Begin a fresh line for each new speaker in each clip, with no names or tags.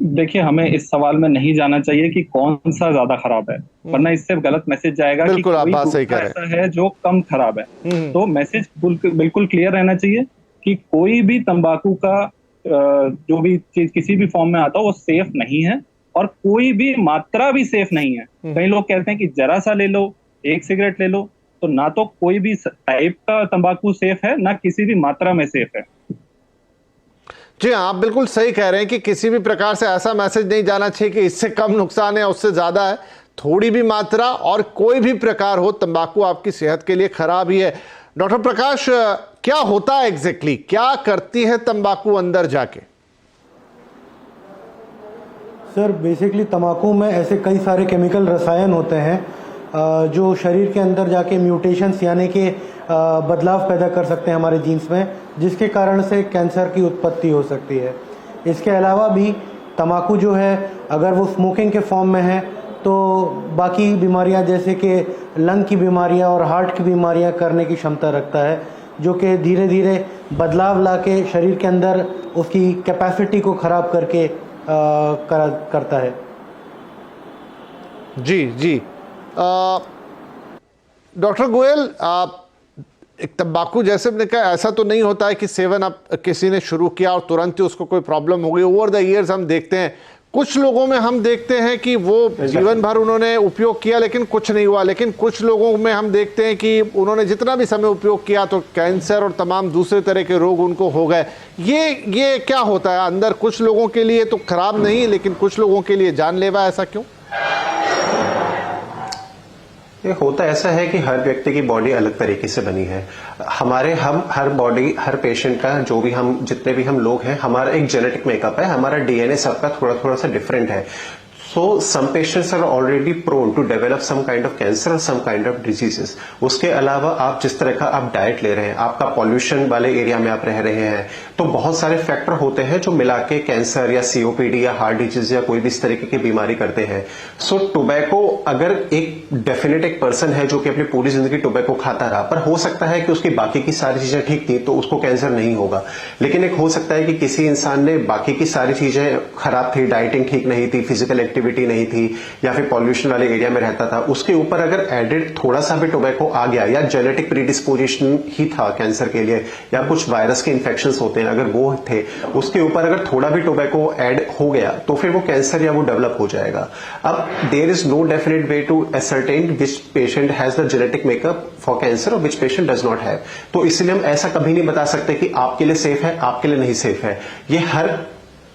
देखिए, हमें इस सवाल में नहीं जाना चाहिए कि कौन सा ज्यादा खराब है, वरना इससे गलत मैसेज जाएगा कि
बिल्कुल आप
कोई
बात सही
दूसरा
कह रहे
ऐसा है जो कम खराब है।
हैं।
तो मैसेज बिल्कुल क्लियर रहना चाहिए कि कोई भी तंबाकू का जो भी चीज किसी भी फॉर्म में आता हो वो सेफ नहीं है, और कोई भी मात्रा भी सेफ नहीं है। कई लोग कहते हैं कि जरा सा ले लो, एक सिगरेट ले लो। तो ना तो कोई भी टाइप का तंबाकू सेफ है, ना किसी भी मात्रा में सेफ है।
जी हाँ, आप बिल्कुल सही कह रहे हैं कि किसी भी प्रकार से ऐसा मैसेज नहीं जाना चाहिए कि इससे कम नुकसान है उससे ज्यादा है। थोड़ी भी मात्रा और कोई भी प्रकार हो, तंबाकू आपकी सेहत के लिए खराब ही है। डॉक्टर प्रकाश, क्या होता है एग्जैक्टली, क्या करती है तंबाकू अंदर जाके?
सर बेसिकली तंबाकू में ऐसे कई सारे केमिकल रसायन होते हैं जो शरीर के अंदर जाके म्यूटेशंस यानी कि बदलाव पैदा कर सकते हैं हमारे जीन्स में, जिसके कारण से कैंसर की उत्पत्ति हो सकती है। इसके अलावा भी तंबाकू जो है अगर वो स्मोकिंग के फॉर्म में है तो बाकी बीमारियां जैसे कि लंग की बीमारियां और हार्ट की बीमारियां करने की क्षमता रखता है, जो कि धीरे धीरे बदलाव ला के शरीर के अंदर उसकी कैपेसिटी को ख़राब करके करता है।
जी जी। डॉक्टर गोयल, आप एक तंबाकू जैसे मैंने कहा, ऐसा तो नहीं होता है कि सेवन अब किसी ने शुरू किया और तुरंत ही उसको कोई प्रॉब्लम हो गई। ओवर द ईयर्स हम देखते हैं कुछ लोगों में, हम देखते हैं कि वो जीवन भर उन्होंने उपयोग किया लेकिन कुछ नहीं हुआ, लेकिन कुछ लोगों में हम देखते हैं कि उन्होंने जितना भी समय उपयोग किया तो कैंसर और तमाम दूसरे तरह के रोग उनको हो गए। ये क्या होता है अंदर? कुछ लोगों के लिए तो खराब नहीं, लेकिन कुछ लोगों के लिए जानलेवा, ऐसा क्यों?
ये होता ऐसा है कि हर व्यक्ति की बॉडी अलग तरीके से बनी है। हम हर बॉडी, हर पेशेंट का, जो भी हम जितने भी हम लोग हैं, हमारा एक जेनेटिक मेकअप है, हमारा डीएनए सबका थोड़ा थोड़ा सा डिफरेंट है। So some patients are already prone to develop some kind of cancer or some kind of diseases. उसके अलावा आप जिस तरह का आप डाइट ले रहे हैं, आपका पॉल्यूशन वाले एरिया में आप रह रहे हैं, तो बहुत सारे फैक्टर होते हैं जो मिला के कैंसर या सीओपीडी या हार्ट डिजीज या कोई भी इस तरीके की बीमारी करते हैं। सो टोबैको, अगर एक डेफिनेट एक पर्सन है जो कि अपनी पूरी जिंदगी टोबैको खाता रहा, पर हो सकता है कि उसकी बाकी की सारी चीजें ठीक थी तो उसको कैंसर नहीं होगा। लेकिन एक हो सकता है कि किसी इंसान ने बाकी की सारी चीजें खराब थी, डाइटिंग ठीक नहीं थी, फिजिकल एक्टिविटी नहीं थी, या फिर पॉल्यूशन वाले एरिया में रहता था, उसके ऊपर अगर एडेड थोड़ा सा भी टोबैको आ गया, या जेनेटिक प्रीडिस्पोजिशन ही था कैंसर के लिए, या कुछ वायरस के इन्फेक्शंस होते हैं अगर वो थे, उसके ऊपर अगर थोड़ा भी टोबैको ऐड हो गया तो फिर वो कैंसर या वो डेवलप हो जाएगा। अब there is no definite way to ascertain which patient has the genetic makeup for cancer और which patient does not have. तो इसलिए हम ऐसा कभी नहीं बता सकते कि आपके लिए सेफ है, आपके लिए नहीं सेफ है। ये हर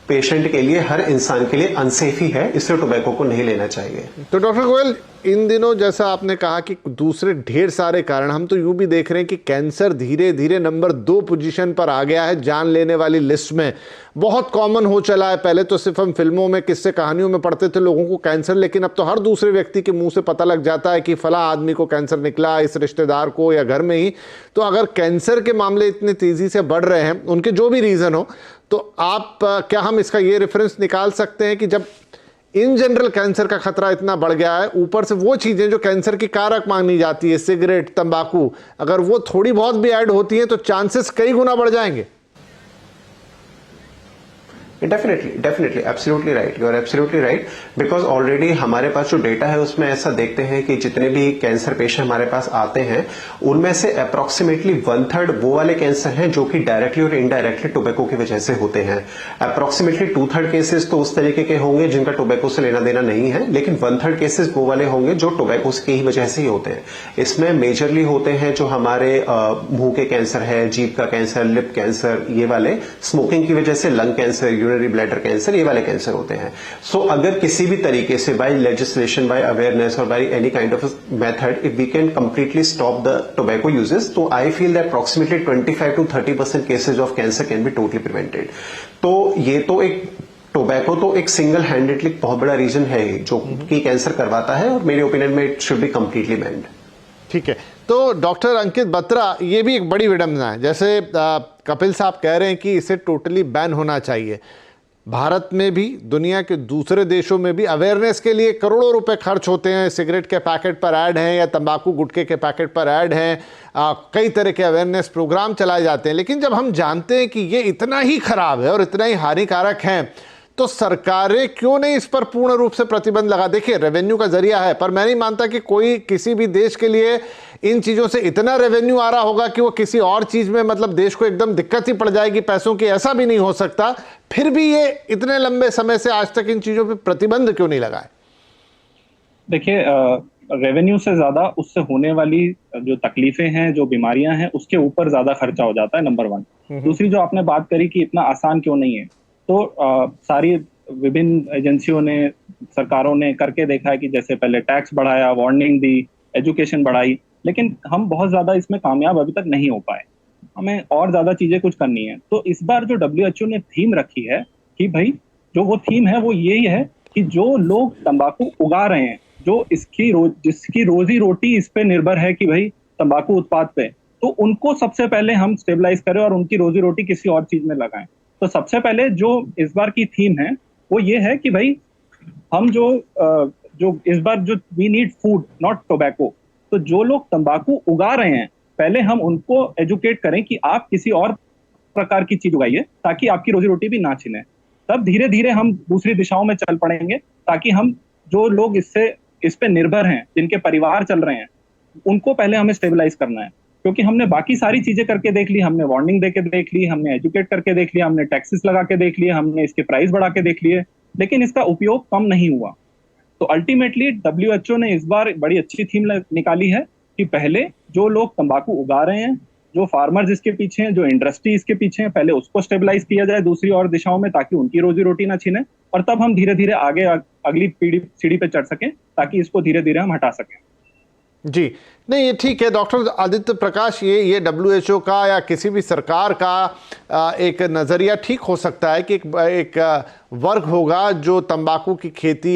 पेशेंट के लिए, हर इंसान के लिए अनसेफ ही है, इसलिए टोबैको को नहीं लेना चाहिए।
तो डॉक्टर गोयल, इन दिनों जैसा आपने कहा कि दूसरे ढेर सारे कारण, हम तो यूं भी देख रहे हैं कि कैंसर धीरे धीरे नंबर 2 पोजीशन पर आ गया है जान लेने वाली लिस्ट में। बहुत कॉमन हो चला है। पहले तो सिर्फ हम फिल्मों में, किस्से कहानियों में पढ़ते थे लोगों को कैंसर, लेकिन अब तो हर दूसरे व्यक्ति के मुंह से पता लग जाता है कि फला आदमी को कैंसर निकला, इस रिश्तेदार को या घर में ही। तो अगर कैंसर के मामले इतनी तेजी से बढ़ रहे हैं, उनके जो भी रीजन हो, तो आप क्या हम इसका ये रेफरेंस निकाल सकते हैं कि जब इन जनरल कैंसर का खतरा इतना बढ़ गया है, ऊपर से वो चीजें जो कैंसर की कारक मानी जाती है, सिगरेट, तंबाकू, अगर वो थोड़ी बहुत भी ऐड होती हैं तो चांसेस कई गुना बढ़ जाएंगे?
Definitely absolutely right, you are absolutely right. Because already हमारे पास जो डेटा है उसमें ऐसा देखते हैं कि जितने भी कैंसर पेशेंट हमारे पास आते हैं उनमें से अप्रोक्सीमेटली 1/3 वो वाले कैंसर हैं जो कि डायरेक्टली और इनडायरेक्टली टोबैको की वजह से होते हैं। अप्रोक्सीमेटली 2/3 केसेस तो उस तरीके के होंगे जिनका टोबैको से लेना देना नहीं है, लेकिन 1/3 केसेस वो वाले होंगे जो टोबैको की ही वजह से ही होते हैं। इसमें मेजरली होते हैं जो हमारे मुंह के कैंसर है, जीभ का कैंसर, लिप कैंसर, ये वाले स्मोकिंग की वजह से लंग कैंसर, ब्लैडर कैंसर, ये वाले कैंसर होते हैं। सो अगर किसी भी तरीके से बाय लेजिस्लेशन, बाय अवेयरनेस और by any kind of method if we can completely stop the tobacco uses, तो I feel that approximately 25 to 30% cases of cancer can be totally prevented. तो ये तो एक टोबैको तो एक सिंगल हैंडेडली बहुत बड़ा रीजन है जो कि कैंसर करवाता है, और मेरे ओपिनियन में it should be completely band.
ठीक है। तो डॉक्टर अंकित बत्रा, ये भी एक बड़ी विडंबना है, जैसे कपिल साहब कह रहे हैं कि इसे टोटली बैन होना चाहिए। भारत में भी, दुनिया के दूसरे देशों में भी अवेयरनेस के लिए करोड़ों रुपए खर्च होते हैं। सिगरेट के पैकेट पर ऐड हैं या तंबाकू गुटखे के पैकेट पर ऐड हैं, कई तरह के अवेयरनेस प्रोग्राम चलाए जाते हैं। लेकिन जब हम जानते हैं कि ये इतना ही खराब है और इतना ही हानिकारक है, तो सरकारें क्यों नहीं इस पर पूर्ण रूप से प्रतिबंध लगा? देखिए, रेवेन्यू का जरिया है, पर मैं नहीं मानता कि कोई किसी भी देश के लिए इन चीजों से इतना रेवेन्यू आ रहा होगा कि वो किसी और चीज में मतलब देश को एकदम दिक्कत ही पड़ जाएगी पैसों की, ऐसा भी नहीं हो सकता। फिर भी ये इतने लंबे समय से आज तक इन चीजों पर प्रतिबंध क्यों नहीं लगाए?
देखिए, रेवेन्यू से ज्यादा उससे होने वाली जो तकलीफें हैं, जो बीमारियां हैं, उसके ऊपर ज्यादा खर्चा हो जाता है, नंबर 1। दूसरी जो आपने बात करी कि इतना आसान क्यों नहीं है, तो सारी विभिन्न एजेंसियों ने, सरकारों ने करके देखा है कि जैसे पहले टैक्स बढ़ाया, वार्निंग दी, एजुकेशन बढ़ाई, लेकिन हम बहुत ज्यादा इसमें कामयाब अभी तक नहीं हो पाए। हमें और ज्यादा चीजें कुछ करनी है। तो इस बार जो WHO ने थीम रखी है कि भाई, जो वो थीम है वो यही है कि जो लोग तंबाकू उगा रहे हैं, जो जिसकी रोजी रोटी इस पे निर्भर है कि भाई तंबाकू उत्पाद पे, तो उनको सबसे पहले हम स्टेबलाइज करें और उनकी रोजी रोटी किसी और चीज में लगाएं। तो सबसे पहले जो इस बार की थीम है वो ये है कि भाई हम जो इस बार जो we need food not tobacco, तो जो लोग तंबाकू उगा रहे हैं पहले हम उनको एजुकेट करें कि आप किसी और प्रकार की चीज उगाइए ताकि आपकी रोजी रोटी भी ना छिने। तब धीरे धीरे हम दूसरी दिशाओं में चल पड़ेंगे, ताकि हम जो लोग इस पे निर्भर हैं, जिनके परिवार चल रहे हैं, उनको पहले हमें स्टेबलाइज करना है। क्योंकि हमने बाकी सारी चीजें करके देख ली, हमने वार्निंग देके देख ली, हमने एजुकेट करके देख लिया, हमने टैक्सेस लगा के देख लिए, हमने इसके प्राइस बढ़ा के देख लिए, लेकिन इसका उपयोग कम नहीं हुआ। तो अल्टीमेटली WHO ने इस बार बड़ी अच्छी थीम निकाली है कि पहले जो लोग तंबाकू उगा रहे हैं, जो फार्मर्स इसके पीछे हैं, जो इंडस्ट्री इसके पीछे है, पहले उसको स्टेबलाइज किया जाए दूसरी और दिशाओं में, ताकि उनकी रोजी रोटी ना छीने, और तब हम धीरे धीरे आगे अगली सीढ़ी पे चढ़ सकें, ताकि इसको धीरे धीरे हम हटा सकें।
जी, नहीं, ये ठीक है डॉक्टर आदित्य प्रकाश, ये WHO का या किसी भी सरकार का एक नज़रिया ठीक हो सकता है कि एक वर्ग होगा जो तंबाकू की खेती